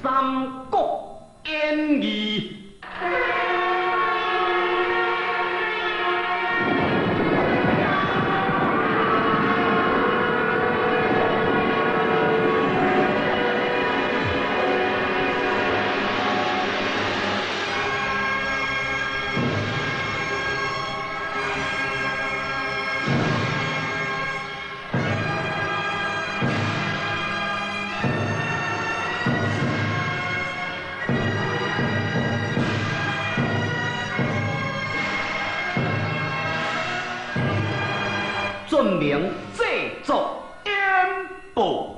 三国演义》。遵命制作演报。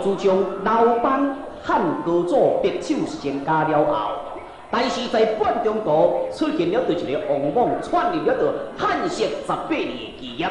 自从老班汉高祖别手成家了后，但是在半中国出现了一个王莽篡入了汉室18年的基业，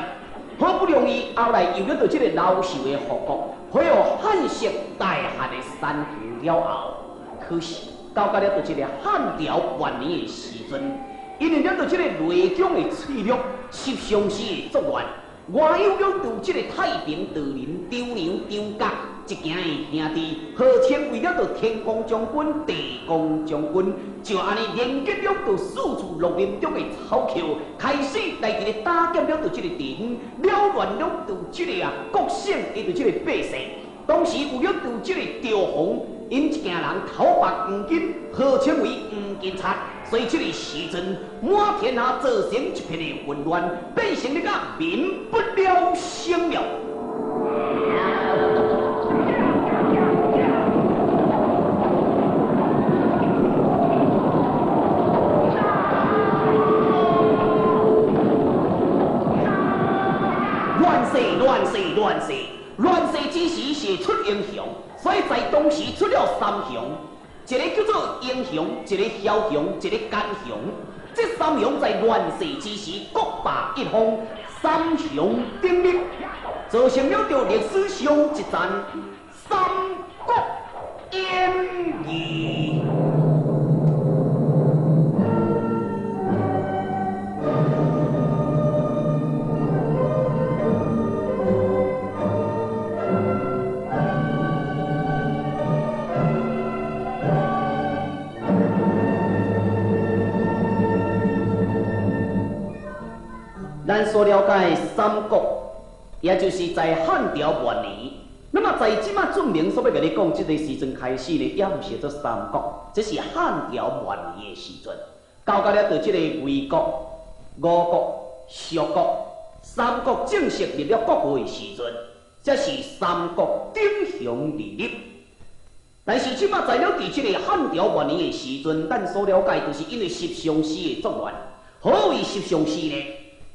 好不容易后来有了这个老寿的复国，还有汉室大汉的山河了后，可是到了这个汉朝元年的时阵，因为了这个雷公的催弱，十相思的作乱。外有了từ这个太平道人张良、张角一行的兄弟，号称为了天公将军、地公将军，就安尼连结了四处绿林中的草寇，开始来这个打劫了这个地方，扰乱了这个国省的这个百姓。当时为了这个调防，因一行人头白黄金，号称为黄金贼。所以这个时阵，满天下造成一片的混乱，变成了个民不聊生了。乱世之时是出英雄，所以在当时出了3雄。一个叫做英雄，一个枭雄，一个奸雄。这3雄在乱世之时各霸一方，3雄鼎立，造成了历史上一战三国演义。咱所了解三国，也就是在汉朝元年。那么在即马准明所要甲你讲，这个时阵开始呢，也毋是做三国，这是汉朝元年的时阵。到了这个魏国、吴国、蜀国、三国正式入了国会的时阵，这是三国鼎雄立立。但是即马在了这个汉朝元年的时阵，咱所了解就是因为十相思的作乱。何为十相思呢？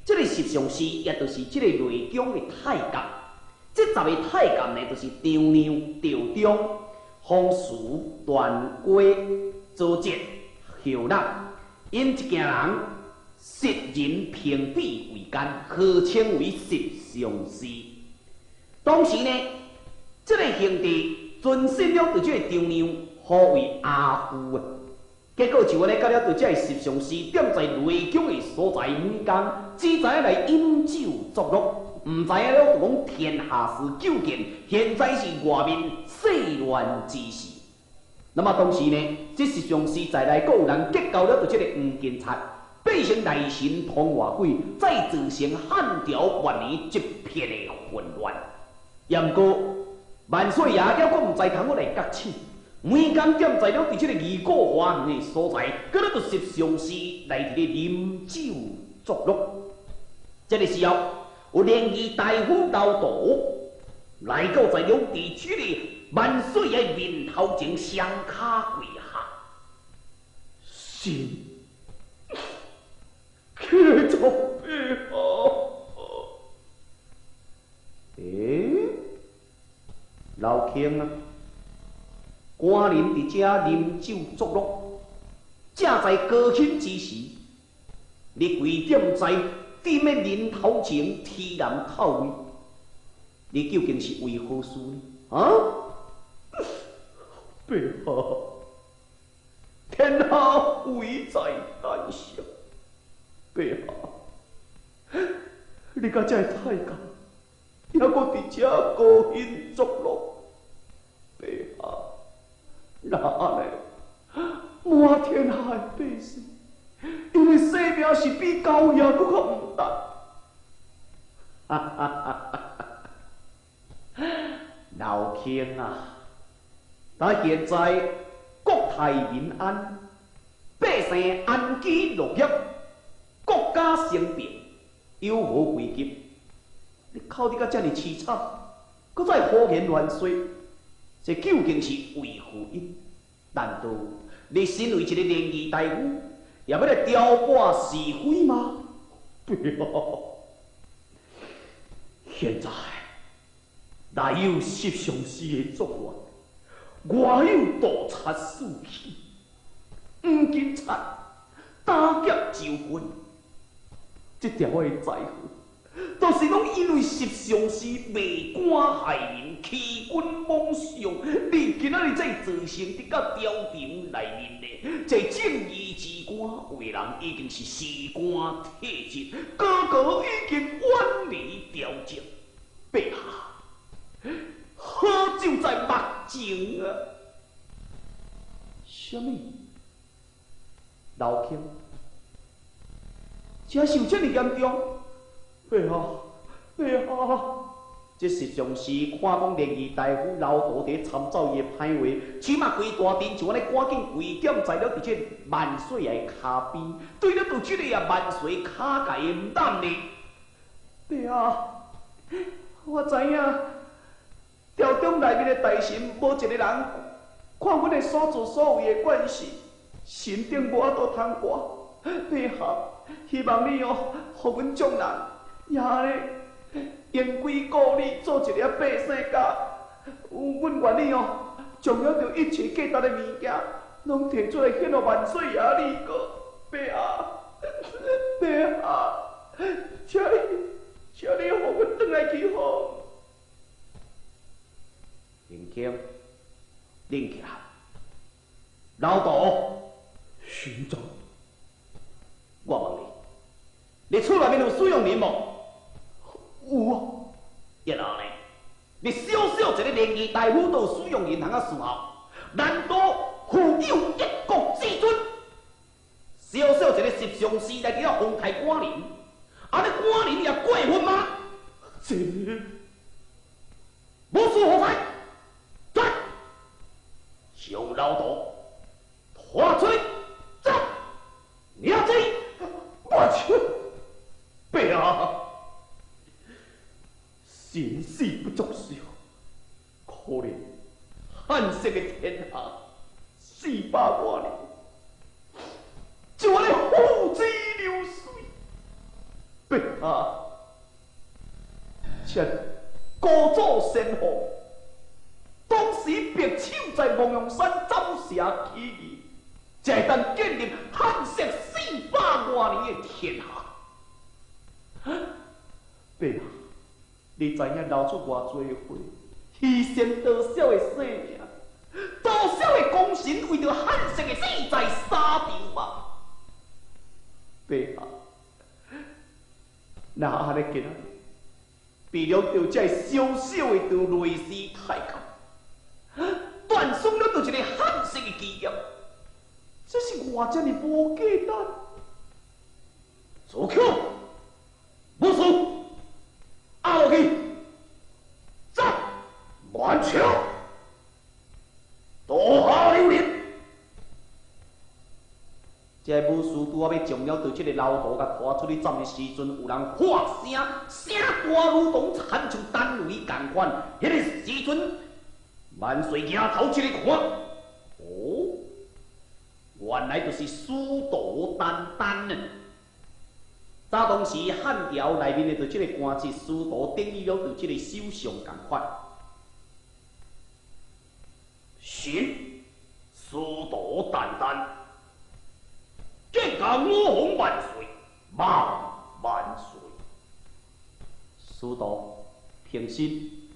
这个十相思，也就是这个雷公的太监。这10个太监呢，就是张良、赵忠、方术、段圭、周捷、侯览，因一行人识人平比为奸，号称为十相思。当时呢，这个兄弟尊信了对这个张良，呼为阿父啊。结果就安尼，到了对这个十相思，踮在雷公的所在每工，只知影来饮酒作乐，唔知影了就讲天下事究竟，现在是外面世乱之时。那么当时呢，这十相思在内，各有人结交了对这个黄金贼，变成内神通外鬼，再造成汉朝元年一片的混乱。也毋过万岁爷了，我唔知通我来觉醒。每工踮在了伫这个异国华远的所在，搁咧就十相思来伫咧饮酒作乐。这个时候，有联议大夫老道来到在了伫这个万岁爷面头前双脚跪下，神去做配合。老卿啊！官人伫遮饮酒作乐，正在高兴之时，你跪点在点的人头前提然透位，你究竟是为何事呢？啊？白下，天下贵在胆小。白下，你甲这太监，还阁伫遮高兴作乐。白下，那安尼，满天下的百姓，因为生命是比狗爷阁较毋值。哈哈哈哈！老兄啊，但现在国泰民安，百姓安居乐业，国家兴平，有何危急？你哭得甲遮尔凄惨，搁再胡言乱说，这究竟是为何因？难道你身为一个联谊大夫，也要来挑拨是非吗？不要！现在内有十上司的作乱，外有盗贼四起，黄金贼打劫州军，这条的灾祸，都是拢因为十上司卖官害人、欺君罔上，你今仔日才造成伫到朝廷内面的这正义之官，为人已经是事官退职，个个已经远离朝政。陛下，好酒在目前啊！什么？老兄，这受这么严重？陛下，陛下，这实上是看讲联谊大夫老道伫参照伊的歹话，起码规大阵就安尼赶紧跪点在了伫这万岁爷的骹边，对了，就这个啊万岁骹界的唔当呢。陛下。我知影，朝中内面的大臣无一个人看阮的所作所为的惯势，神顶无法度通过。陛下，希望你哦，互阮众人也安尼言归故里，做一个百姓家。阮愿意哦，将了着一切价值的物件，拢摕出来献予万岁爷你个。陛下，陛下，请你互阮转来去好。林卿，拎起来。老道，巡长，我问你，你厝内面有使用人无？有啊。然后呢？你小小一个联谊大夫都有使用人通啊伺候，难道负有一国之尊？小小一个十上司来叫皇太官人，安尼官人也过分吗？这无事何在？来，将老道拖出去，走！娘子，我去！陛下，神死不作寿，可怜汉室的天下400多年，就安尼付之流水。陛下，请故祖先父当时白手在蒙阳山斩杀起义，才当建立汉室400多年的天下。陛下，你知影流出偌济血，牺牲多少的生命，多少的功臣为着汉室的志在沙场吗？陛下，那安尼今仔日，为了着这小小的着雷氏太监，断送了着一个汉室的基业，这是偌遮尔无价值。左口，无事，压落去，走，完桥，大下留人。这武士拄啊要将了着这个老道甲拖出去斩的时阵，有人喝声大如同惨像单雷共款。迄个时阵，万岁仰头一个看，哦，原来就是司徒丹丹呢。早当时汉朝内面的着这个官职，司徒等于了着这个首相共款。神，司徒丹丹。下我洪万岁，万岁！师徒平心，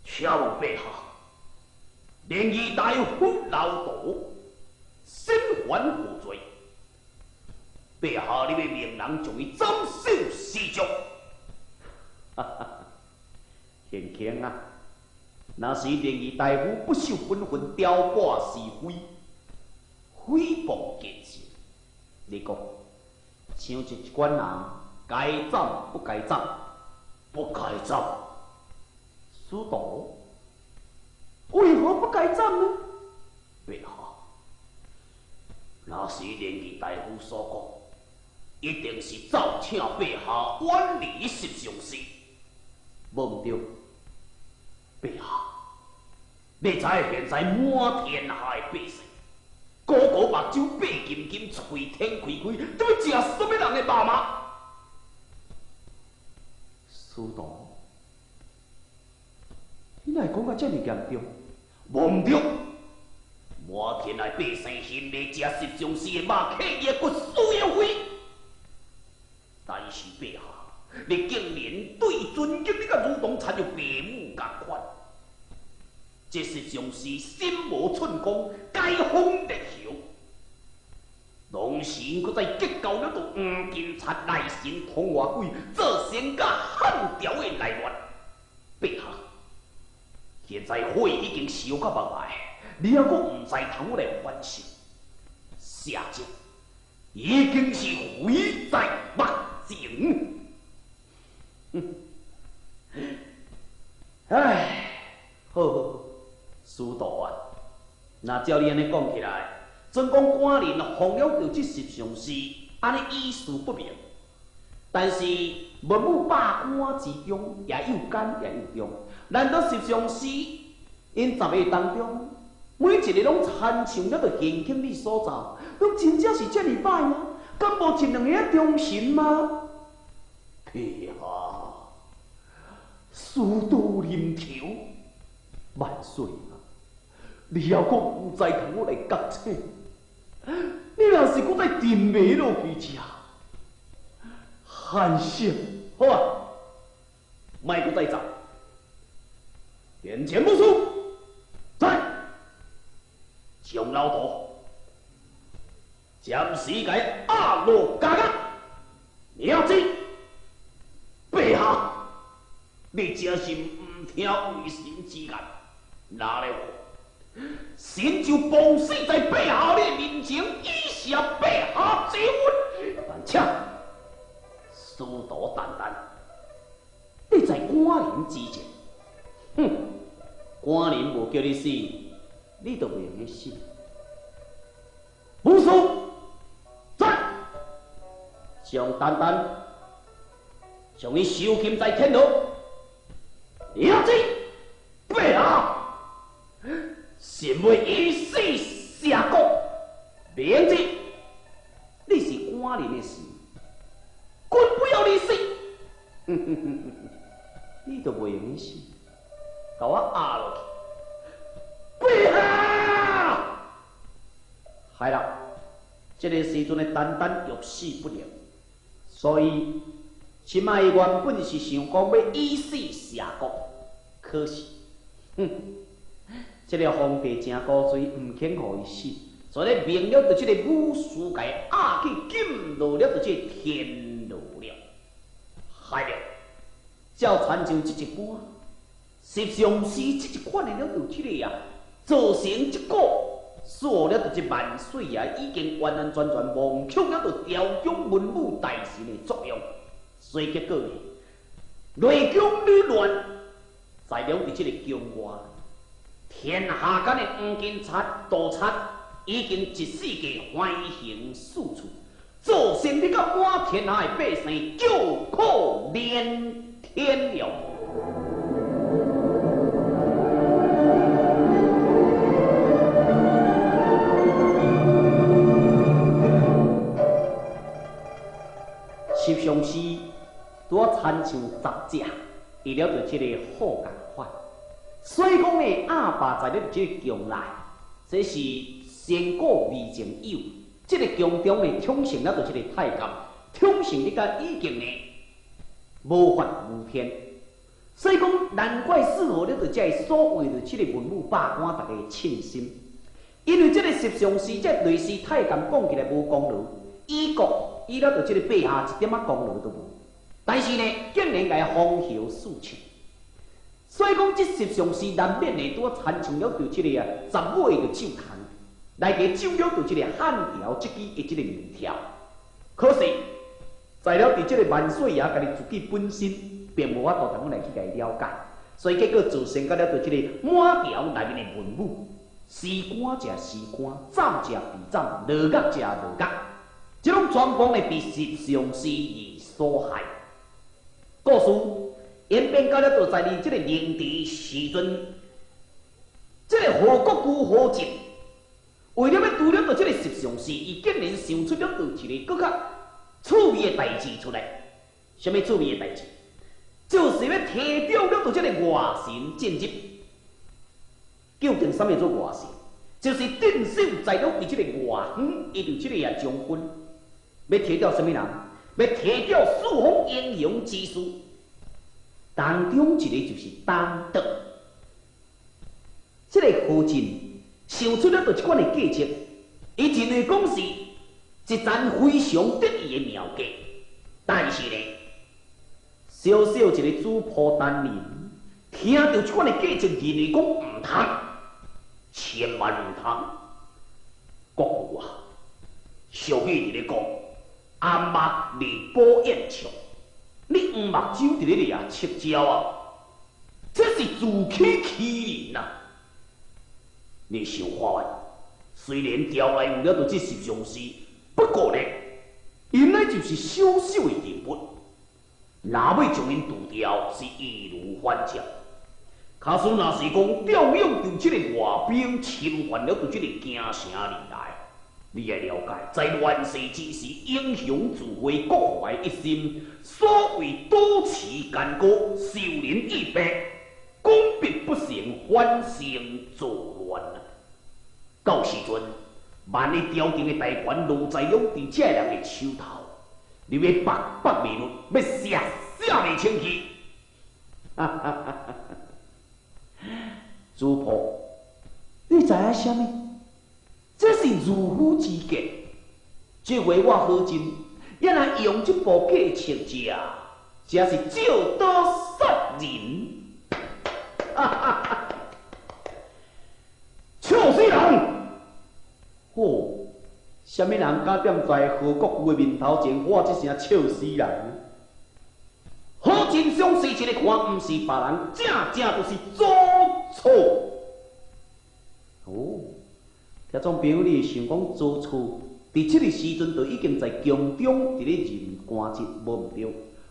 请问陛下，连议大夫老道身犯何罪？陛下，你要命人将伊斩首示众。哈哈，贤卿啊，那是连议大夫不守本分，挑拨是非，诽谤奸臣。你讲，像一官人，该斩不该斩？不该斩。师徒，为何不该斩呢？陛下，那是连议大夫所讲，一定是奏请陛下远离十常侍。无毋对，陛下，你知现在满天下的百姓，个个目睭白金金，嘴天开开，怎要食什么人的肉吗？师徒，你哪会讲到这么严重？无毋对，满天下百姓嫌未食十常侍的肉，刻意的骨输要飞。但是陛下，你竟然对尊敬你甲如同参照父母共款，这十常侍心无寸光，该封列侯。当时搁再结交了个黄金贼内神通话鬼，造成甲汉朝的内乱。陛下，现在火已经烧到目内，你还阁唔知通来反省，下集已经是毁在目前。唉，好，师徒啊，那照你安尼讲起来，总讲官人奉了着这十常侍，安尼意思不明。但是文武百官之中，也有奸也有忠。难道十常侍因10个当中，每一个拢参像了着贤卿你所造，拢真正是这么歹吗？敢无一两个忠臣吗？陛下，师徒临头，万岁啊！你还阁唔知同我来觉醒？你若是搁再沉迷落去吃，寒心好啊！莫搁再走，眼前不输，在将老道暂时给压落家家，了解。陛下，你真是唔听为神之言，哪里好？神就暴死在陛下的面前，以下陛下之问。但且，师徒淡淡，你在官人之前，官人无叫你死，你就袂用死。武松，在将丹丹。将伊收禁在天牢，了解，陛下，身为一世下国，明知你是官人的事，君不要你死，你都袂用死，甲我压落去，陛下，害啦，这个时阵的丹丹欲死不了，所以。即摆伊原本是想讲要以死下国，可是，这个皇帝真古锥，唔肯互伊死，所以明了着这个武士甲压去禁落了着这天牢了，害了，照参照这一般，十常侍这一款的了着这个啊，造成这个。说了着这万岁啊，已经完完全全忘却了着调养文武大臣的作用。所以结果呢，内宫女乱，在了伫这个宫外，天下间的黄金贼、盗贼，已经一世纪欢形四处，造成你甲满天下的百姓叫苦连天了。十常侍。拄啊参像杂者，伊了着即个好共款。所以讲呢，阿爸在了这个宫内，这是先古未曾有，这个宫中呢统承了就这个太监，统承你甲已经呢无法无天，所以讲难怪适合了就这所谓的这个文武百官大家称心，因为这个十常侍这类似太监讲起来无功劳，伊国伊了就这个陛下一点仔功劳都无，但是呢竟然甲封侯四卿。所以讲，这十常侍难免呢，拄参像了对这个十尾的奏坛，来个奏了对这个汉朝这支的这个名条。可是，在了伫这个万岁爷家己自己本身，并无法度通来去甲伊了解，所以结果造成甲了对这个满朝内面的文武，时官食时官，斩食必斩，落角食落角，这种状况呢，被十常侍而所害。故事。演变到了，就在你这个灵帝时阵，这个何国舅何进，为了要除了这个十常侍，伊竟然想出了一个更较趣味的代志出来。什么趣味的代志？就是要提掉了这个外神进入。究竟什么做外神？就是镇守在了伫这个外园，伊就这个将军，要提掉什么人？要提掉四方英雄之师。当中一个就是单德，这个何进想出了就一款的计策，伊认为讲是一桩非常得意的妙计，但是呢，小小一个主仆单人听到这款的计策，认为讲唔通，千万唔通。国父啊，俗语伫咧讲，暗目离宝燕巢。你黄目睭伫咧掠赤鸟啊，这是自欺欺人呐！你想看的，虽然调来有了这十常侍，不过呢，原来就是小小的人物，若要将因除掉，是易如反掌。假使若是讲调用着这个外兵侵犯了这个京城而来。你要了解，在乱世之时，英雄自卫，各怀一心，所谓多持干戈，受人以白，功必不成，反成作乱。到时阵，万一朝廷的大权落在了伫这人的手头，你要白白未论，要写未清气。哈哈哈哈哈！主仆，你知影什么？这是如虎之计，这回我何进也来用这部计策这是照刀杀人！哈哈哈！笑死人！哦，什么人敢踮在何国舅的面头前喊这声笑死人？何进相视一个看，不是别人，正正就是左错。哦。听众朋友，你想讲做错，伫这个时阵就已经在宫中伫咧任官职，无毋对。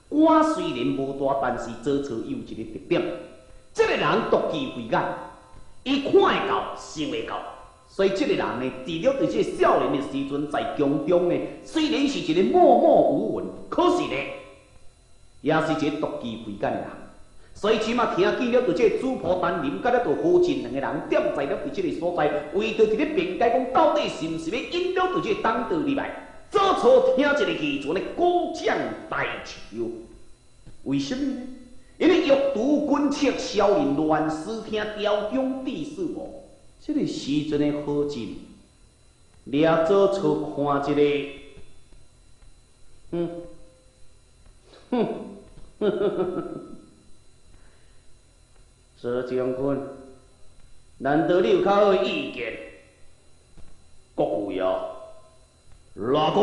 官虽然无大，但是做错有一个特点，这个人毒气慧眼，伊看会到，想会到，所以这个人呢，除了伫这少年的时阵在宫中呢，虽然是一个默默无闻，可是呢，也是一个毒气慧眼的人。所以起码听见了，就这个主仆单林，甲了就何进两个人点在了伫这个所在，为着伫咧辩解讲到底是毋是要引了就这个东道入来，早初听一个议传的鼓掌大笑。为什么呢？因为欲除君侧，少年乱事，听朝中地事无。这个时阵的何进，掠早初看一个，佘将军，难道你有较好的意见？国舅爷，若讲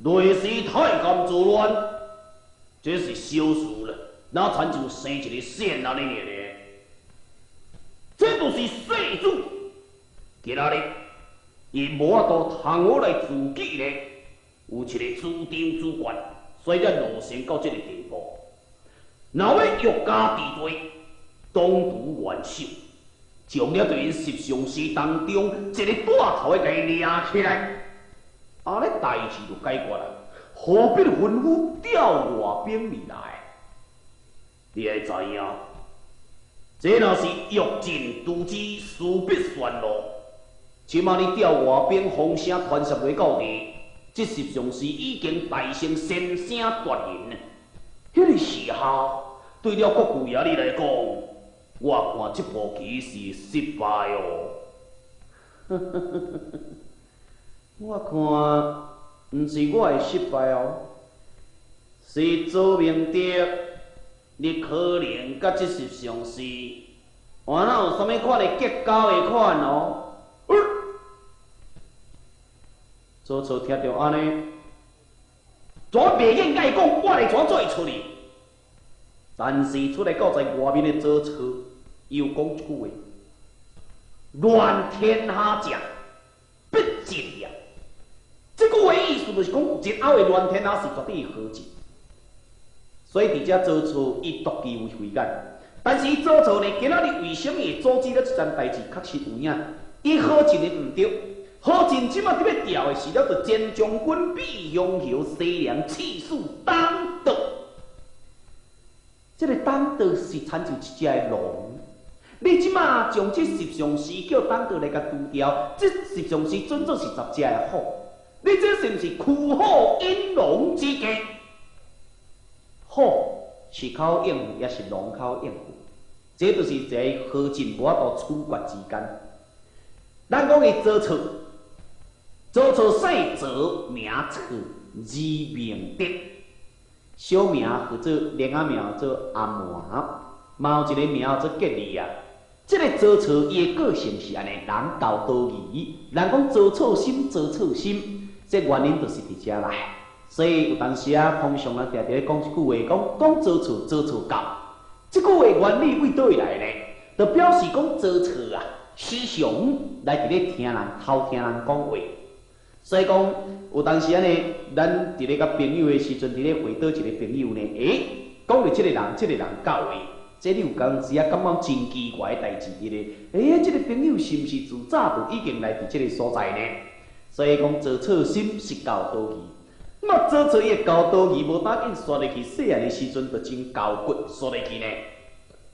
类似太监作乱，这是小事了，哪参像生一个线安尼呢？这就是世主。今仔日，伊无法度通我来自己呢，有一个主张主权，所以才落成到这个地步。若要欲加治罪，当涂元首，将了对因十常侍当中一个带头的给抓起来，安尼代志就解决了，何必吩咐调外兵而来？你会知影，这若是欲尽诛之，势必旋落。即马你调外边风声传说落到地，这实上是已经大声先声夺人。迄个时候，对了国舅爷你来讲，我看这步棋是失败哦。我看，毋是我会失败哦，是周明德，你可能甲这实上是，我哪有啥物款的结交的款哦？周操听到安尼，怎袂应该讲我来怎做会出哩？但是出来到在外面的周操又讲一句话：乱天下将，必尽也。这句话意思就是讲，日后的乱天下是绝对好进。所以伫遮周操伊独具慧眼，但是周操呢，今仔日为什么会阻止了这件代志？确实有影，伊好进的毋对。好进即马伫要调的是了，着前将军比雄侯西凉刺史东德。这个东德是参就一只的龙，你即马将这十常侍叫东德来甲除掉，这十常侍准做是10只的虎，你这是毋是驱虎引龙之计？虎是口应付，也是龙口应付，这就是一个好进无法度处决之间。咱讲的周操。周操姓周，名操，字明德，小名叫做另外名叫做阿麻，嘛有一个名叫做吉利啊。这个周操伊的个性是安尼，人道多疑，人讲周操心，周操心，这原因就是伫遮来。所以有当时啊，通常人常常讲一句话，讲周操，周操教。这句话原理为倒位来呢？就表示讲周操啊，时常来伫咧听人偷听人讲话。所以讲，有当时安尼，咱伫咧甲朋友的时阵，伫咧会倒一个朋友呢，讲着即个人教的，这你有当时啊感觉真奇怪的代志伫咧，即个朋友是毋是自早就已经来伫即个所在呢？所以讲，周操心是教导义，那么周操伊的教导义无打紧刷入去，细汉的时阵就真教骨刷入去呢，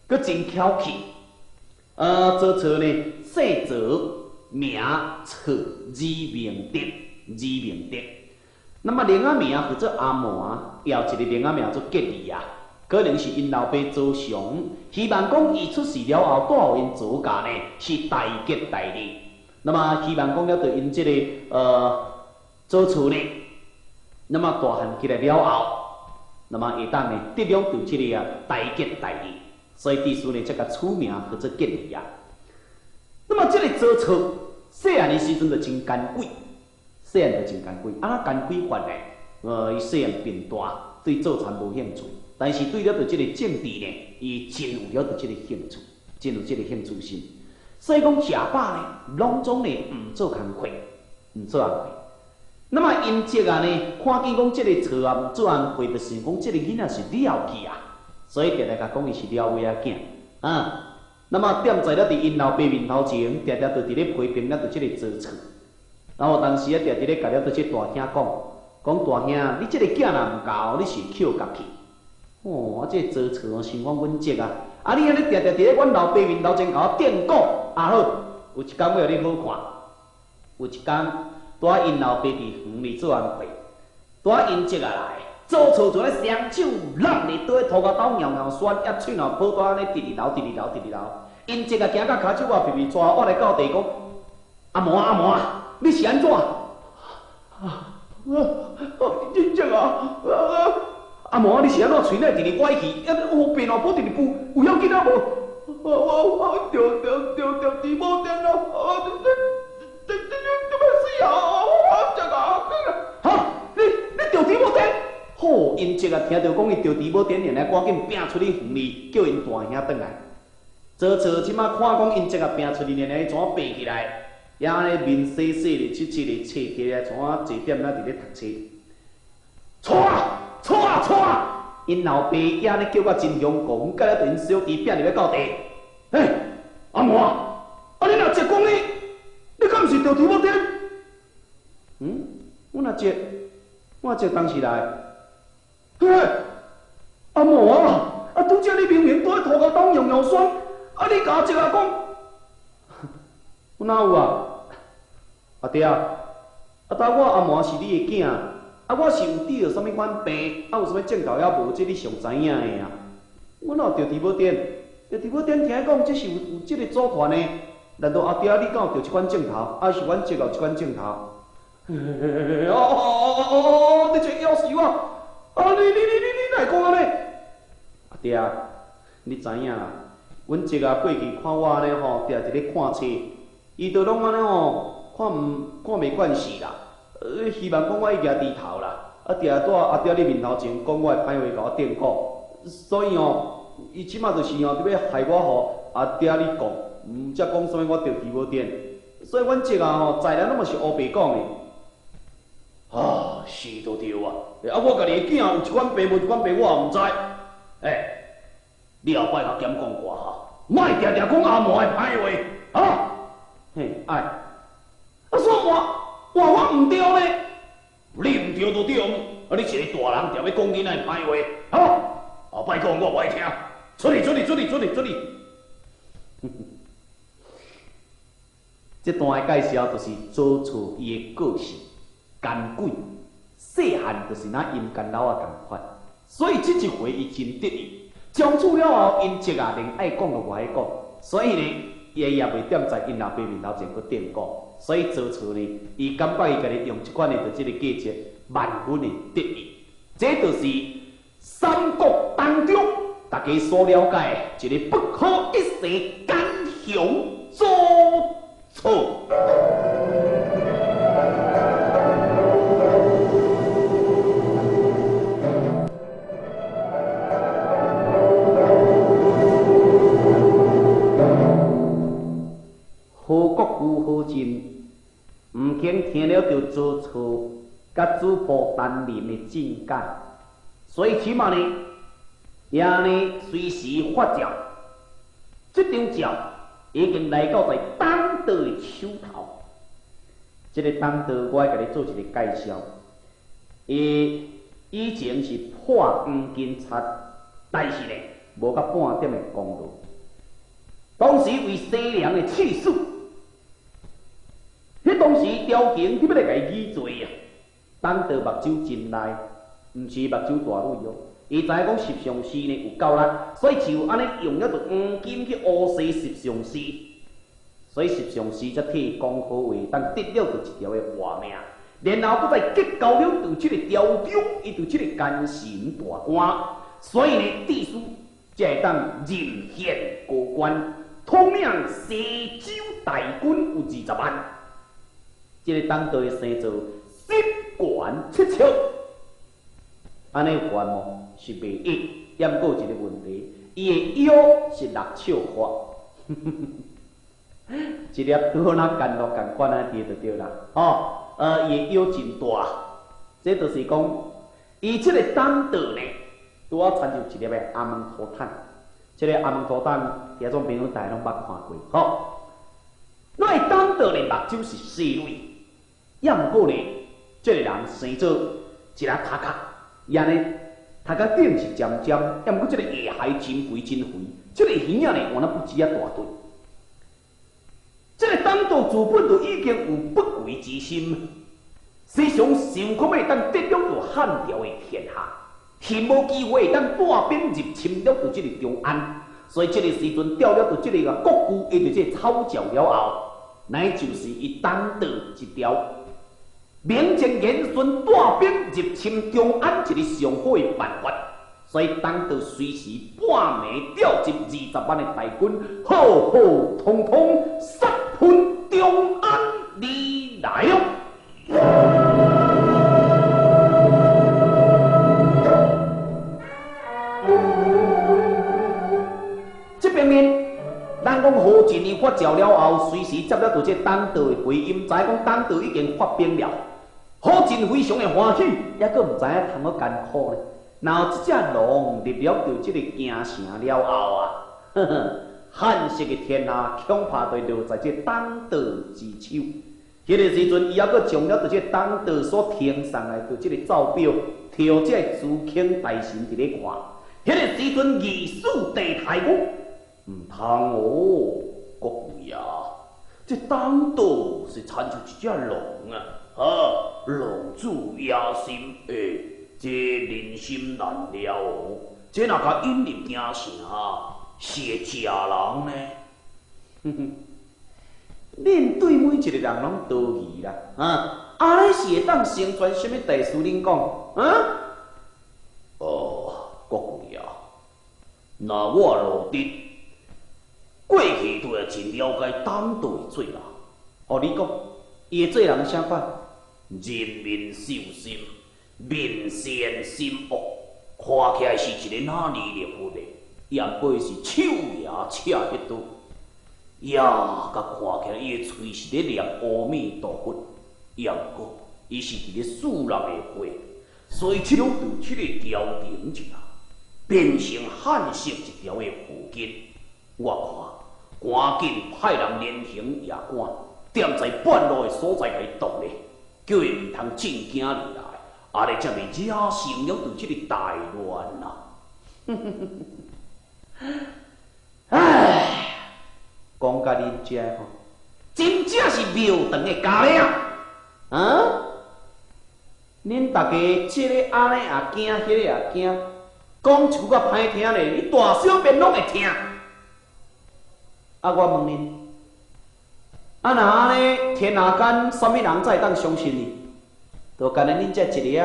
佮真巧气。周操呢，姓周。名操字明德，字明德。那么另外名叫做阿麻，也有一个另外名叫做吉利啊。可能是因老爸周详，希望讲伊出世了后，带互因周家呢是大吉大利。那么希望讲了对因这个周操呢，那么大汉起来了后，那么会当呢得两对这个啊大吉大利。所以地书呢，才甲取名叫做吉利啊。那么这个周操，细汉的时阵就真奸鬼，细汉就真奸鬼。安怎奸鬼法呢？伊细汉变大，对做田无兴趣，但是对了着这个政治呢，伊真有了着这个兴趣，真有这个兴趣心。所以讲食饱呢，拢总呢毋做工课，毋做工课。那么因这啊呢，看见讲这个操啊毋做工课，就想讲这个囡仔是了去啊，所以常常甲讲伊是了尾仔囝啊。那么踮在了伫因老爸面头前，常常就伫咧批评了着即个周操。然后当时啊，常常咧甲了着即大兄讲大兄，你即个囝若毋教，你是捡家去。哦，即个周操想讲阮这啊，你安尼常常伫咧阮老爸面头前甲我电讲，好，有一天要互你好看。有一天，带因老爸伫园里做工课，带因这啊来。周操就咧双手揽咧倒咧涂骹斗摇摇旋，一喙若抱带安尼直直流。因这个行到骹手我皮皮抓，我来到地讲，阿麻，你是安怎？真正啊！阿麻，你是安怎喙内直直歪去？我病老婆直直扶，有要紧啊无？我着地某点咯，这死啊！我这个哈，你着地某点？好，因这啊听到讲伊着地某点，来赶紧拼出去园里，叫因大兄转来。周操即马看讲因这啊拼出去，来怎爬起来，也安尼面洗洗的、切切的、切起来，怎坐点仔伫咧读册。错！因老爸也安尼叫我真凶讲，甲了因小弟拼入要到地。阿麻，你若直讲你敢毋是着地某点？我若直当时来。阿麻拄则你明明倒咧涂骹斗摇旋，你甲我直讲，我哪有啊？阿爹啊，当我阿嫲是你的囝，我是有得着啥物款病，有啥物症头也无，这你上知影的啊。我哪有着伫要点？着伫要点听讲，这是有这个组团的。难道阿爹你敢有着即款症头？还是阮姐有即款症头？你这要死我！你哪会讲安尼？阿爹啊，你知影啦？阮姐啊，过去看我安尼吼，定一咧看册，伊都拢安尼吼，看袂惯势啦。希望讲我伊举低头啦，定在阿爹你面头前讲我的歹话，甲我垫鼓。所以吼，伊即马就是吼，特要害我吼阿爹你讲，才讲啥物我着去无点。所以阮姐啊吼，在来拢嘛是黑白讲的。是都对啊！我家己的囝有一款病无一款病，我也毋知。你后摆较减讲我哈，莫定定讲阿嬷的歹话，哈？嘿，哎，说我毋对呢？你毋对就对，你一个大人定要讲囡仔的歹话，哈？后摆讲我不爱听，出去！这段的介绍就是做出伊的个性。奸鬼，细汉就是那阴间佬啊同款，所以这一回伊真得意。将厝了后，因姐啊连爱讲都无爱讲，所以呢，伊也袂踮在因老爸面头前去垫讲，所以做厝呢，伊感觉伊家己用这款的这个计策，万分的得意。这就是三国当中大家所了解一个不可一世奸雄周处。何国舅何进，毋肯听了就做错，甲主仆单人的境界，所以起码呢，也呢随时发诏，这张诏已经来到在当道的手头。这个当道，我要甲你做一个介绍。以前是破黄金贼，但是呢，无到半点的功劳。当时为西凉的刺史。迄当时朝廷，你要来甲伊议罪啊！当道目睭真赖，毋是目睭大蕊哦。伊知影讲十常侍呢有够力，所以就安尼用了着黄金去乌西十常侍，所以十常侍才替讲好话，当得了着一条的活命。然后佮再结交了着即个朝中，伊着即个奸臣大官，所以呢，帝师才会当任贤高官，统领西周大军有20万。这个当道的生做10官7尺，安尼有悬无？是袂用，也毋过有一个问题，伊的腰是6尺宽，一粒拄那干落共款啊，跌就对啦。伊的腰真大，这就是讲，伊这个当道呢，拄好参照一粒的阿蒙土炭，这个阿蒙土炭，听众朋友大家拢捌看过，咱的当道的目睭是细蕊。也毋过呢，这个人生做一个头壳，也呢头壳顶是尖尖，也毋过这个下海真肥真肥，这个耳仔呢换了不止啊大对。这个当道自本就已经有不轨之心，时常想可要当得了着汉朝的天下，希无机会当带兵入侵了着这个中安，所以这个时阵调了着这个国舅，伊就这草诏了后，乃就是伊当道一条。名正言顺带兵入侵中安一个上好的办法，所以当道随时半暝调集20万的大军，浩浩通通杀奔中安而来了。这边面，咱讲何进伊发诏了后，随时接了到这当道的回音，知讲当道已经发兵了。何进非常的欢喜，也阁毋知影通要艰苦呢。然后这只狼入了到这个京城了后啊，汉室的天下恐怕就落在这当道之手。迄个时阵，伊还阁将了到这当道所听上来到这个奏表，摕这个诸卿大臣伫咧看。迄个时阵，御史地太公，唔通哦，国贵啊！这当道是产出一只龙啊！龙主野心这人心难料哦。这若甲引入惊城，是会食人呢？哼哼，恁对每一个人拢道义啦，安尼是会当成全什么大事？恁讲，国公爷，那我罗德过去都会真了解当道的做人。你讲，伊会做人啥款？人面兽心，面善心恶，看起来是一个哪里烈火的，原本是手也扯迄刀，甲看起来伊的嘴是咧念阿弥陀佛，不过伊是伫咧树人的花，所以这种对这个调停一下，变成汉色一条的附近，我看赶紧派人连行夜赶，踮在半路的所在甲伊挡咧。叫伊毋通正经而来，安尼才袂惹成了对这个大乱唉，讲甲恁遮吼，真正是妙长的家伙恁大家这个安尼也惊，迄个也惊，讲出甲歹听咧，你大小便拢会听。我问恁。若安尼，天下间啥物人才会当相信你？就干恁恁这一个一个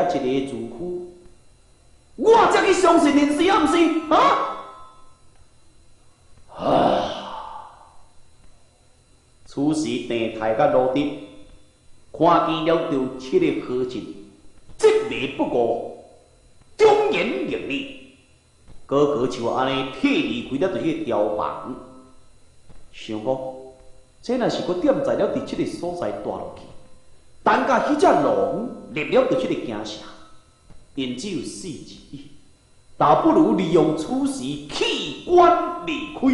自负，我才去相信恁是毋是？此时电台甲罗德看见了着七个好进，执迷不悟，忠言逆耳，个像安尼替离开了着迄个牢房，想讲。这若是搁踮在了伫即个所在住落去，等甲迄只龙入了伫即个惊城，因只有死之意，倒不如利用此时弃官离开，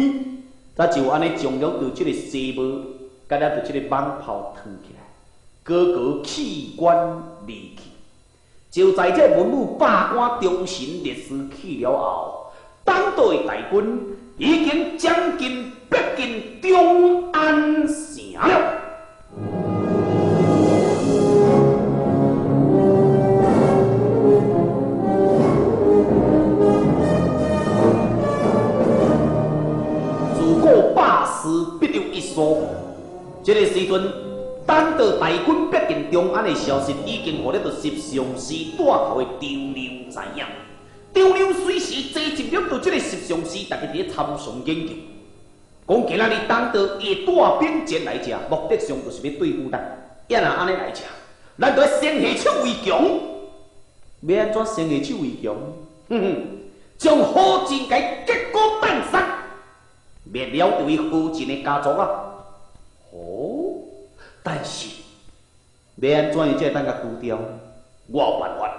才就安尼将了伫即个西帽，甲了伫即个蟒袍脱起来，个弃官离去。就在这文武百官忠臣烈士去了后，当道的大军已经将近逼近中安城了。如果百事必有一疏，这个时阵，当道大军逼近中安的消息已经互了着十常侍带头的张良知影。张良随时坐进了到这个十常侍，大家伫咧参详研究。讲今仔日当道会带兵前来者，目的上就是要对付咱。也若安尼来者，咱就要先下手为强。要安怎先下手为强？将好进甲结果诞生，灭了这位好进的家族啊！但是要安怎样才会当甲除掉？我有办法。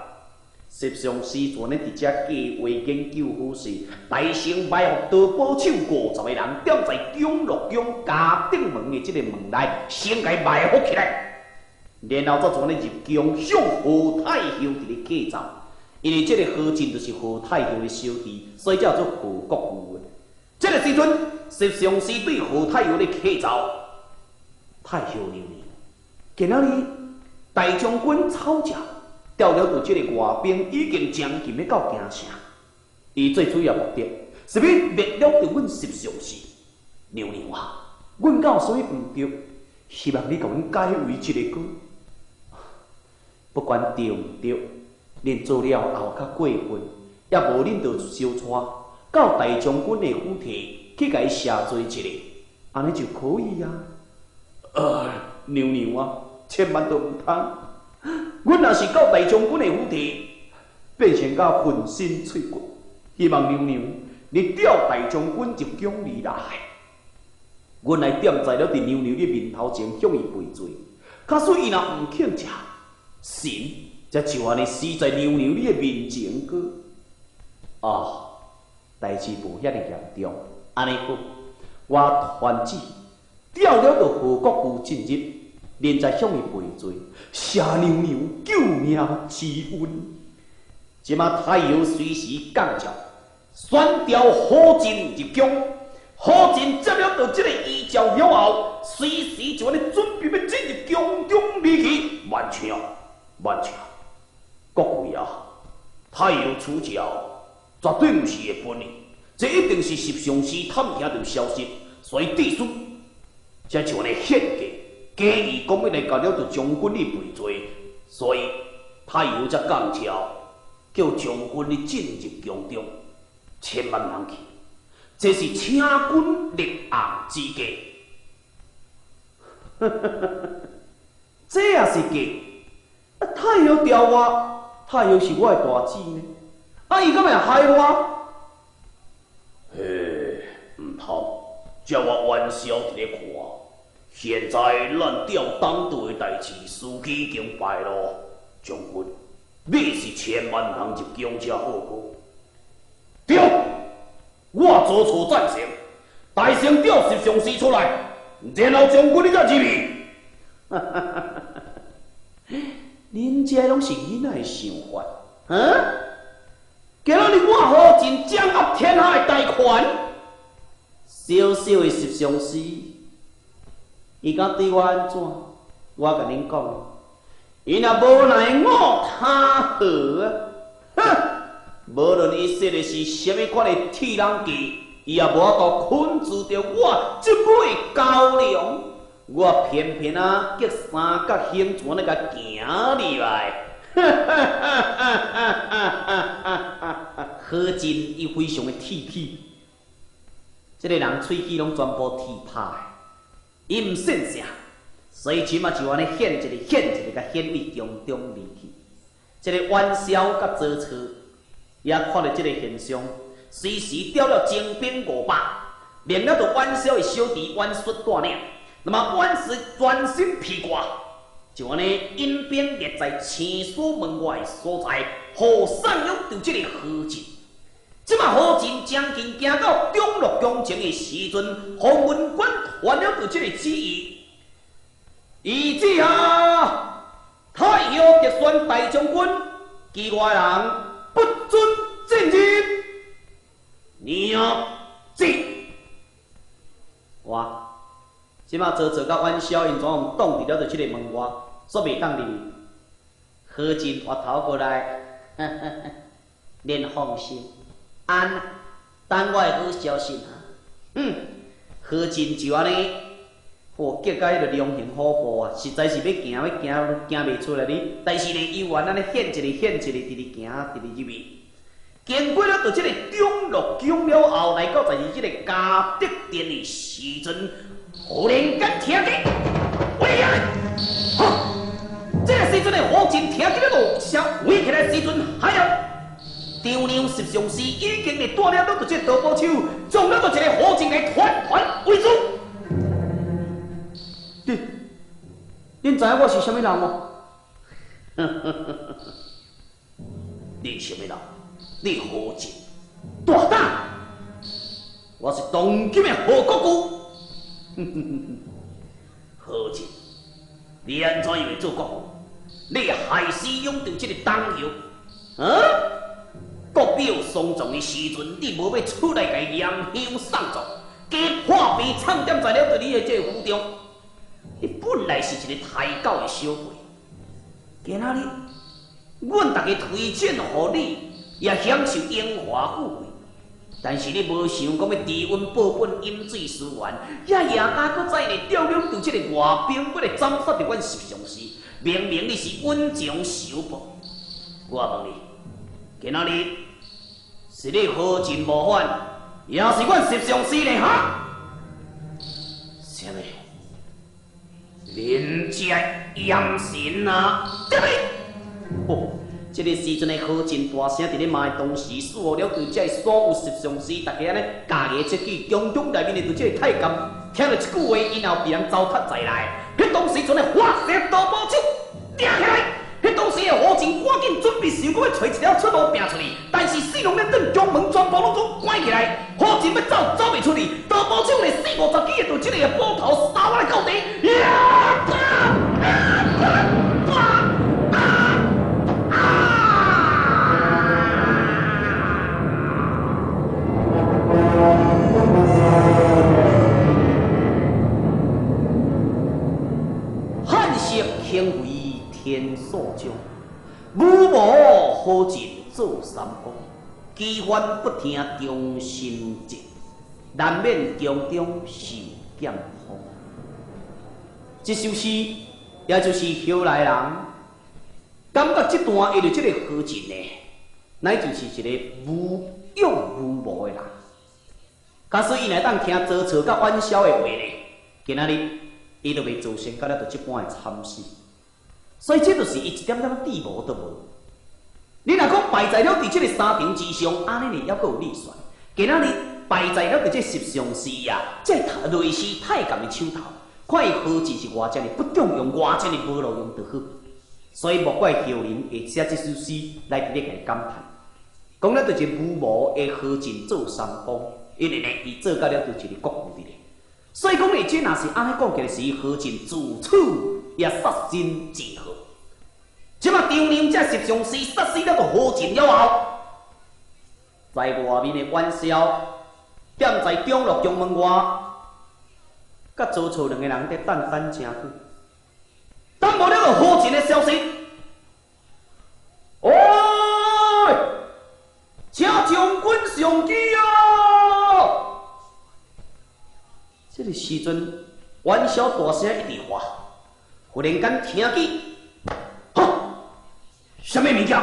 十常侍全咧伫遮计划研究好势，大成埋伏刀保守50个人，踮在中乐宫嘉定门的这个门内，先甲埋伏起来，然后再全咧入宫向何太后伫咧祭灶。因为这个何进就是何太后的小弟，所以叫做何国父。这个时阵，十常侍对何太后咧祭灶，太后娘娘，今仔日大将军吵架。调了到这个外兵已经将近要到京城，伊最主要目的是要灭了着阮十常侍。娘娘啊，阮敢有啥物唔对？希望你甲阮改为一个哥。不管对唔对，恁做了后较过分，也无恁就小带到大将军的府邸去甲伊谢罪一下，安尼就可以啊。娘娘啊，千万都唔通。阮若是到大将军的府邸，变成甲浑身脆骨，希望娘娘你调大将军入宫而来，阮来踮在了伫娘娘的面头前向伊赔罪。假使伊若唔肯食，神则就安尼死在娘娘你的面前个。代志无遐尼严重，安尼好，我传旨调了到何国父进入。连再向伊赔罪，谢娘娘救命之恩。即马太后随时降诏，宣调何进入宫，好进接了到这个衣诏了后，随时就安尼准备要进入宫中离去。万请，万请，各位啊，太后处教绝对不是会本意，这一定是十相思探听到消息，所以地书才就安尼献计，假意讲要来甲了着将军你赔罪，所以太后才降诏，叫将军你进入宫中，千万人去。这是请君立案之计，这也是假。太后调我，太后是我的大姊呢，伊敢会害我？嘿，唔通，叫我玩笑伫咧看。现在咱调党队的代志，事机已经败露，将军，你是千万人入宫才好过。对。我做错赞成，大声调十相思出来，然后将军你才入去。恁这拢是囡仔的想法，今仔日我何进掌握天下的大权，小小的十相思，伊敢对我安怎？我甲恁讲，伊若无来我他好啊，哼！无论伊说的是什么款的铁人计，伊也无法度控制着我这尾高粱。我偏偏啊，叫三角形船那个行入来。何进伊非常的铁皮，这个人喙齿拢全部铁拍的，伊唔信啥，所以即马就安尼显一个，甲显为宫中离去。这个玩笑甲做错。也看到这个现象，随时调了精兵500，免了着阮小的小弟阮叔带领，那么阮氏专心披挂，就安尼引兵列在青锁门外的所在，互上拥着这个何进。即马何进将近行到中路宫前的时阵，洪文官传了着这个旨意：以之下，太后特选大将军，其外人。不准进入！娘子，哇！即马做到阮小因怎样挡伫了着即个门外，煞袂当入去。何进滑头过来，恁放心，等我会好消息啊！何进就安尼，结甲迄个龙行虎步啊，实在是要行袂出来哩。但是呢，伊原安尼显一个，直直行，直直入去。经过了到这个中路宫了后，来到就是这个嘉德殿的时阵，忽然间听见，喂呀！这个时阵的何进听见了落声，围起来时阵，哎呀！丈娘十相思已经来带了到这个刀宝手，将了到这个何进给团围住。恁知影我是啥物人吗？你啥物人？你何进？大胆！我是当今的何国舅。何进，你安怎样会做国舅？你害死拥着这个党友，国表丧葬的时阵，你无要出来给严香送葬，加破病藏点在了着你的这个府中。你本来是一个太教的小辈，今仔日阮大家推荐互你，也享受荣华富贵，但是你无想讲要治阮报本饮水思源，也夜间搁再来调了着这个外兵，要来斩杀着阮十相思。明明你是恩将仇报，我问你，今仔日是你何进无反，也是阮十相思呢？哈？啥物？连家严神啊！这个，这个时阵的何进大声伫咧骂当时所了对这所有十相思，大家安尼家己出去，宫中内面的对这个太监，听到这句话以后，被人糟蹋在来。迄当时阵的发射刀宝手抓起来，迄当时的何进赶紧准备想讲要找一条出路拼出去，但是四龙两阵将门全部拢总关起来，何进要走袂出去，刀宝手呢4、50支的就这个斧头扫来到底，武无好尽做三公，机关不听忠心节，难免宫中受剑锋。这首诗也就是后来人感觉这段伊就这个何进呢，乃就是一个无勇无谋的人。假使伊来当听周朝甲阮萧的话呢，今仔日伊就袂造成到了就这般的惨死。所以这就是伊一点点地无都无。你若讲败在了伫这个三庭之上，安尼呢还阁有理算。今仔日败在了伫这十常侍啊，这类似太监的手头，看伊何止是偌遮尔不中用，偌遮尔无路用就好。所以莫怪后人会写这首诗来伫咧甲伊感叹，讲咱就是武谋会何进做三公，因为呢伊做到了就一个国父咧。所以讲呢，这若是安尼讲起来，是何进自此也杀身之好。即马张良这十常侍杀死了个何进了后，在外面的袁绍踮在中路宫门外，甲周朝两个人在等真久。等无了个何进的消息，喂，请将军上机啊！这个时阵，袁绍大声一直话，忽然间听见，哈，什么物件？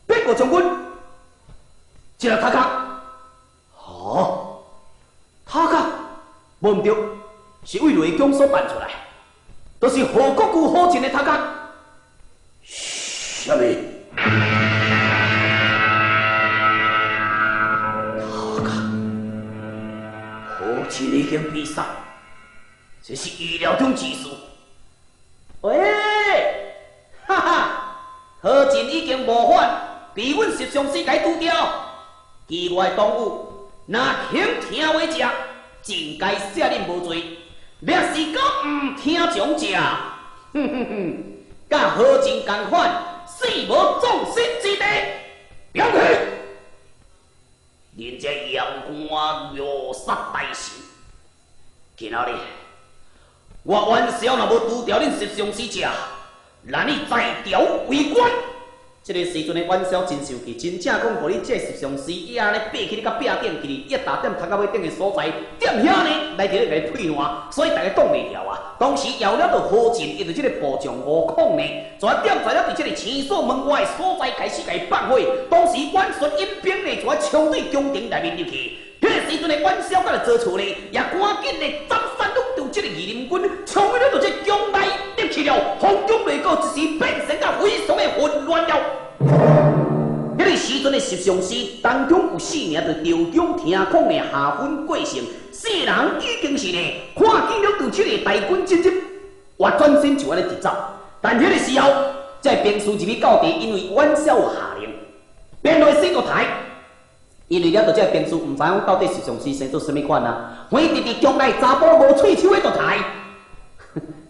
边个将军？一个塔卡，哦，塔卡，无毋对，是为雷公所办出来，都是何国舅何进的塔卡。什么？塔卡，何进已经被杀，这是意料中之事。喂，哈哈，何进已经无反，被阮十常侍解除掉。其外动物，若肯听话食，真该赦恁无罪；若是讲毋听从食，哼哼哼，甲何进共款，死无葬身之地。表弟，恁这阳官虐杀大臣，今仔日我袁绍若无除掉恁十常侍者，让你在朝为官。这个时阵的袁绍真生气，真正讲，互你这十常侍伊安尼爬起你甲壁顶去，一打点头到尾顶的所在，踮遐呢来伫咧甲伊退乱，所以大家挡袂牢啊。当时摇了到何进，伊就这个部将吴孔呢，就踮在了伫这个前所门外的所在开始甲伊放火。当时袁术引兵呢，就冲对宫廷内面入去。迄个时阵的袁绍甲就做错呢，也赶紧呢斩杀了到这个御林军，冲入了到这宫内入去了，风中雷过一时，变成甲非常的混乱了。迄个时阵的十常侍当中有4名在朝中听讲的下分过程，4人已经是呢看见了到这个大军进入，我转身就安尼直走。但迄个时候，这兵士入去到地，因为袁绍有下令，变来升个台。因为了到这兵士唔知影到底十常侍生做什么款啊，反直直宫内查甫无喙手的个台，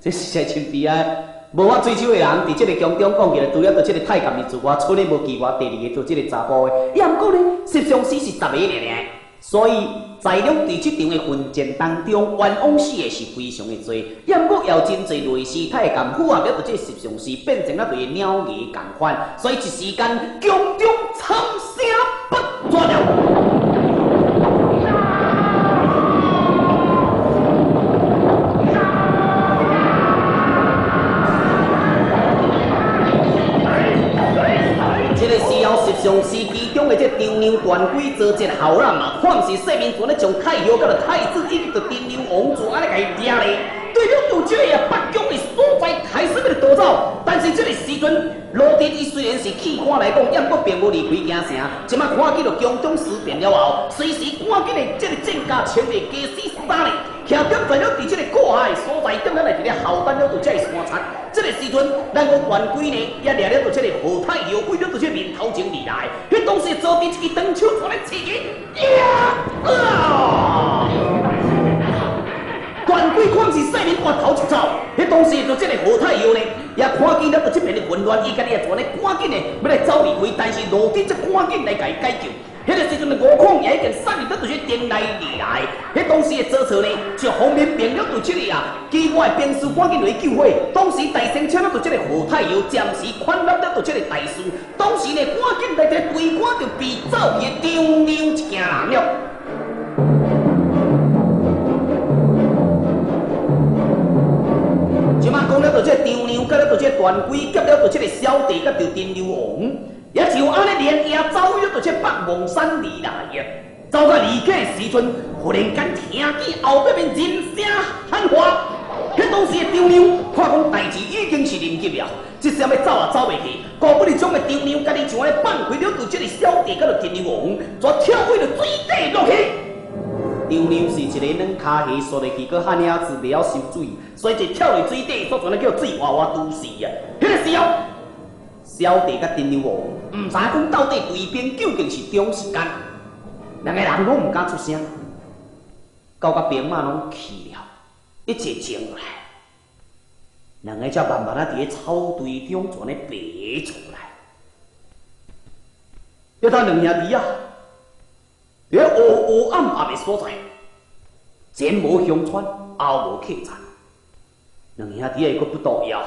这实在真悲哀。无法追求的人，伫这个宫中讲起来，除了到这个太监的之外，剩的无其他第二个做这个查甫的。也毋过呢，十常侍是10个尔，所以在两对这场的混战当中，冤枉死的是非常的多。也毋过也有真侪类似太监符合了到这十常侍，变成了对鸟儿共款，所以一时间宫中惨声不断了。上时期中的这张良断规做这后人嘛，看是世面全咧将太后甲太子以及着张良王子安尼甲伊抓咧，对了到这个北疆的所在开始要逃走，但是这个时阵，罗天伊虽然是弃官来讲，也不过并无离开京城，即马看见着宫中事变了后，随时赶紧的这个战家穿的加死衫咧。徛踮在了伫这个过海的所在，踮咱来伫咧后等了到这个山贼。这个时阵，咱讲元贵呢，也掠了到这个何太后，为了到这面头前而来。迄当时做伫一支长手出来刺激，元贵看是西面关头就走。迄当时就这个何太后呢，也看见了到这边的混乱，伊家己也全咧赶紧呢要来走离开，但是罗天则赶紧来甲伊解救。迄个时阵的悟空也已经杀入到就是城内里来。迄当时的左侧呢，就方面变了到这个啊，其我的兵士赶紧来救火。当时大先请了到这个何太友，暂时款纳了到这个大师。当时呢，赶紧来个追赶着被走去张牛一行人了。即马讲了到这张牛，甲了到这段龟，夹了到这个小弟，甲着陈留王，也就安尼连夜走了到这北望山里来啊。走到离家时阵，忽然间听见后壁面人声喊话。迄当时的张牛看讲代志已经是临急了，即时要走也走袂去，顾不哩将个张牛家己像安尼放开了到这个小弟，甲着陈留王，则跳过了水底落去。张牛是一个软脚虾，缩入去，搁喊伢子袂晓收水，所以就跳入水底，所传叫水娃娃都死啊！迄个时候，小弟甲陈留王唔知讲到底对边究竟是中是奸，两个人拢唔敢出声，到甲兵马拢去了，一切静落来，两个才慢慢啊伫咧草堆中全咧爬出来，要他两兄弟啊！伫咧黑黑暗暗的所在，前无乡村，后无客栈，两兄弟也阁不动摇，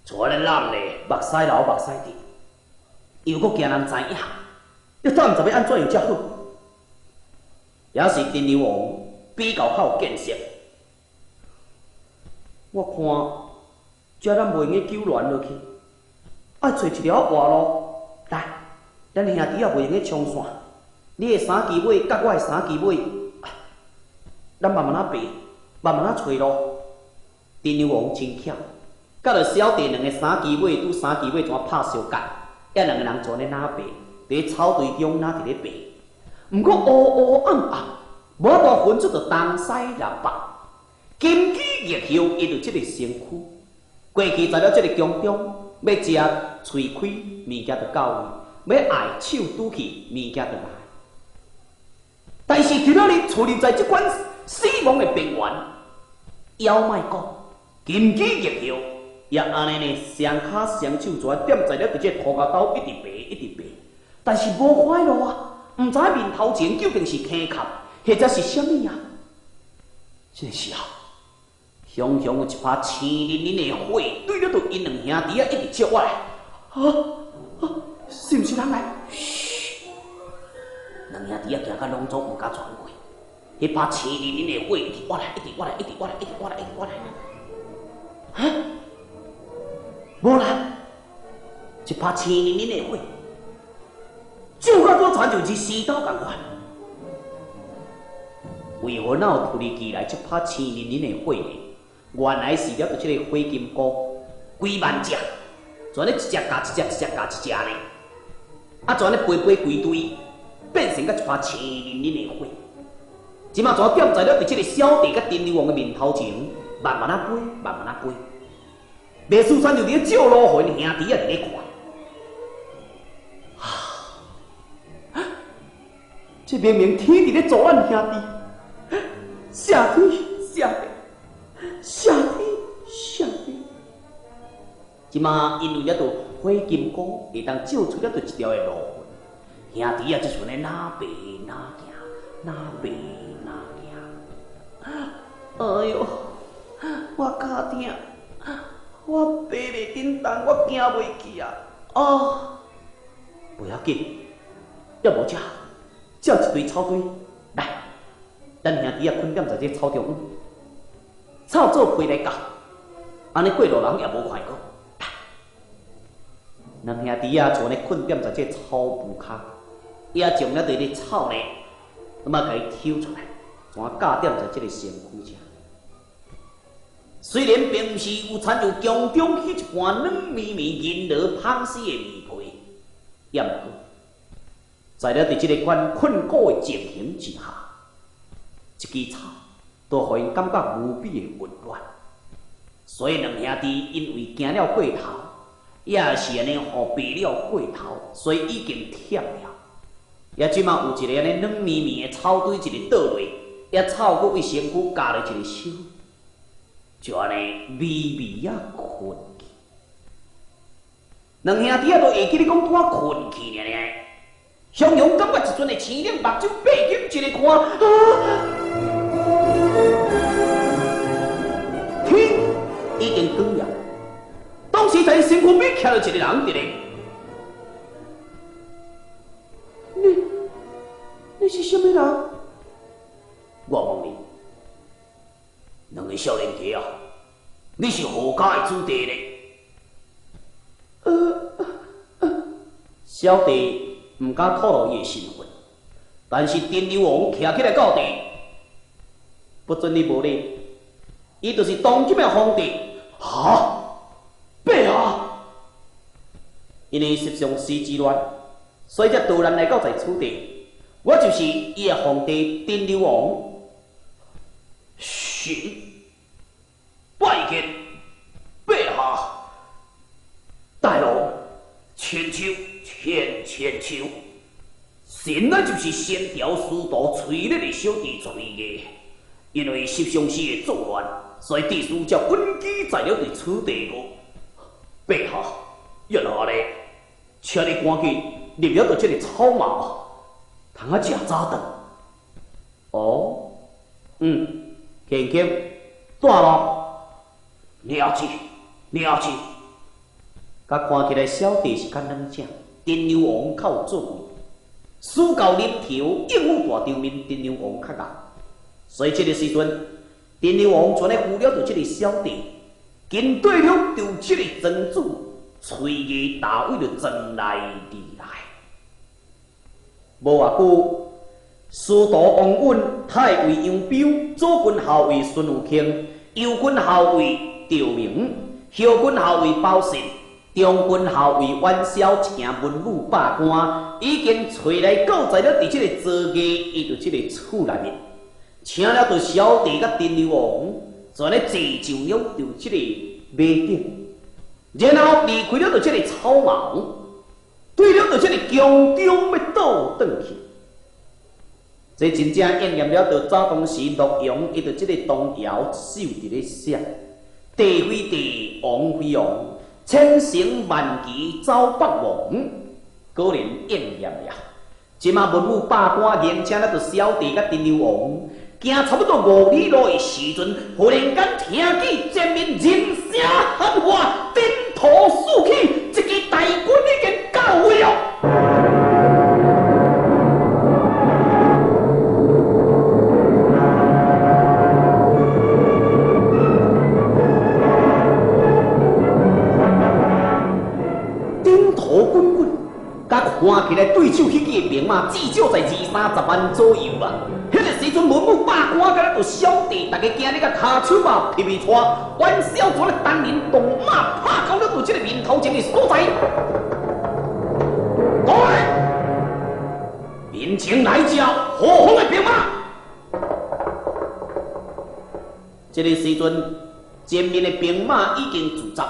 像安尼冷咧，目屎流目屎滴，又阁惊人知影，要他毋知要安怎样才好。也是陈留王比较较有见识，我看遮咱袂用去救援落去，爱找一条活路。来，咱兄弟也袂用去冲线。你的三支尾甲我的三支尾，咱慢慢啊爬，慢慢啊找路。陈留王真巧，甲着小弟两个三支尾拄三支尾怎拍相隔，也两个人全咧哪爬，伫草堆中哪伫咧爬。毋过黑黑暗暗，无法度分出着东西南北。金鸡日后伊着即个身躯，过去在了即个宫中，要食喙开物件着到位，要爱手拄去物件着来。但是今仔日处理在这款死亡的边缘，妖卖讲，金鸡日后也安尼呢，双脚双手全点在了伫这涂骹斗，一直爬一直爬，但是无快乐啊，毋知面头前究竟是坑坎，或者是啥物啊？这个时候，熊熊有一把青淋淋的火对了到因两兄弟啊，一直照我来。是毋是人来？两兄弟啊，行到拢总毋敢传过，迄把青淋淋的火一直我来，一直我来，一直我来，一直我来，一直我来。无啦，一把青淋淋的火，照到我传就是石头共款。为何哪有突如其来一把青淋淋的火呢？原来是了着这个火金菇，几万只，全咧一只加一只，一只加一只呢，啊，全咧飞飞规堆。变成甲一把青淋淋的火，即马全点在了伫这个小弟甲陈留王的面头前，慢慢啊飞，慢慢啊飞。卖书山就伫咧照路魂，兄弟啊伫咧看。这明明天伫咧助咱兄弟，下天下地，下天下地。即马因为了着火金光，会当照出了着一条的路。兄弟啊，即阵咧哪爬哪行，哪爬哪行。哎呦，我脚疼，我爬袂紧动，我行袂去啊！不要紧，要无这一堆草堆，来，咱兄弟啊困踮在这草中央，草做陪来教，安尼过路人也无看过。咱兄弟啊，全咧困踮在这草布骹。也将了这个草呢，那么甲伊抽出来，全架点在这个身躯上。虽然并不是有参照宫中迄一盘软绵绵银罗芳丝的棉被，也毋过，在了伫这个款困苦的情形之下，一枝草都互因感觉无比的温暖。所以两兄弟因为行了过头，也是安尼互爬了过头，所以已经忝了。也即马有一个安尼软绵绵的草堆，一个倒落，也草搁为身躯加了一个手，就安尼微微啊困去。两兄弟啊，都会记咧讲拄仔困去呢，向阳感觉一阵的青冷目睭闭紧一个看，天已经光了。当时在身躯边徛了一个人伫咧。你是什么人？我问你，两个少年家啊，你是何家的子弟呢？小弟唔敢透露伊的身份，但是丁流王徛起来到底，不准你无礼，伊就是当今的皇帝。哈，爸啊！因为实上时之乱，所以才突然来到在此地。我就是伊的皇帝丁流王。是，拜见爸下，大王千秋千秋。神乃就是先条师徒催烈的小弟催的，因为十相思的作乱，所以帝师才稳基在了伫此地个。爸下，要哪呢？请你赶紧入了到这个草茅。通啊食早顿。哦，轻轻，带咯。了解。甲看起来小弟是较冷静，丁流王较有作为。输到临头，应付大场面，丁流王较硬。所以这个时阵，丁流王全来扶了着这个小弟，跟对了就这个曾主，催伊大位就争来而来。无偌久，司徒王允、太尉杨彪、左军校尉孙有卿、右军校尉赵明、后军校尉包信、中军校尉阮小一件文武百官，已经找来告在了伫这个昨夜，伊就这个厝内面，请了着小弟甲丁流王，全咧坐上了着这个马顶，然后离开了着这个草茅。对了，就这个强中要倒转去，这真正应验了着早当时陆阳伊着这个东尧手伫咧写，地非地，王非王，千乘万骑走北王，果然应验了。即马文武百官迎请了着小弟甲丁流王，行差不多5里路的时阵，忽然间听见前面人声喊话，颠头竖起，一支大军已经到位了。颠头滚滚，甲看起来对手迄个兵马至少在20-30万左右啊。迄个时阵，文武百官甲咱着小弟，大家惊你甲骹手嘛皮皮带，阮小船的单人动马拍到了到这个面头前的所在。各位，面前来者何方的兵马？这个时阵，前面的兵马已经驻扎，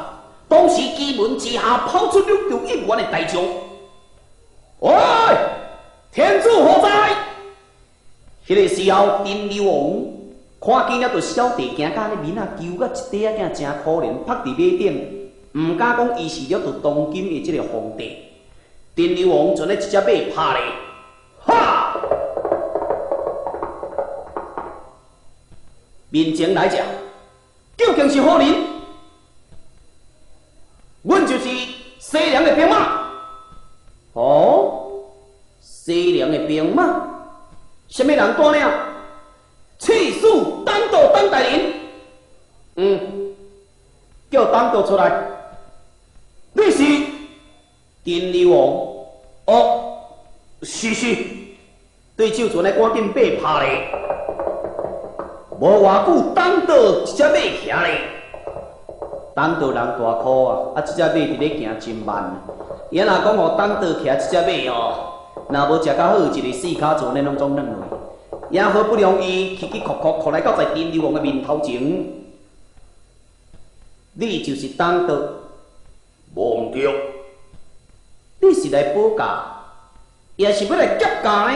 当时基门之下抛出了着1员的大将。喂，天主何在？迄个时候，丁流王看见了着小弟行甲咧面啊揪甲一块仔真可怜，趴伫马顶，毋敢讲伊是了着当今的这个皇帝。丁流王就咧一只马拍咧，哈！面前来者，究竟是何人？阮就是西凉的兵马。哦，西凉的兵马。什么人带领？刺史当道当大人。叫当道出来。你是丁流王？哦，是。对手全来赶紧马拍咧。无偌久，当道一只马行咧。当道人大苦啊！这只马伫咧行真慢。伊若讲互当道骑这只马哦。若无食较好，一个4脚坐咧拢总软落，也好不容易起起哭哭来到在丁流王的面头前。你就是当道，无对。你是来保驾，也是要来劫驾呢？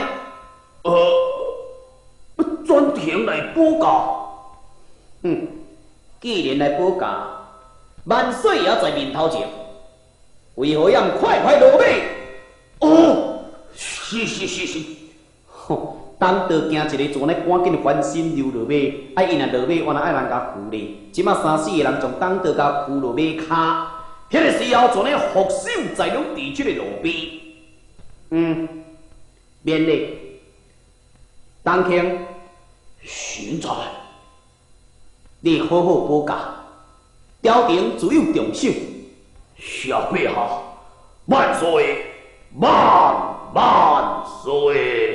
专程来保驾。既然来保驾，万岁也在面头前，为何要快快落马？哦。是。是。吼，当道行一个船咧，赶紧翻身溜落马，啊，因若落马，原来爱人甲扶咧。即马3、4个人从当道甲扶落马骹，迄个时候船咧覆手在拢伫即个路边。免礼。当卿，现在你好好保驾，朝廷自有重赏。小陛下，万岁，万岁！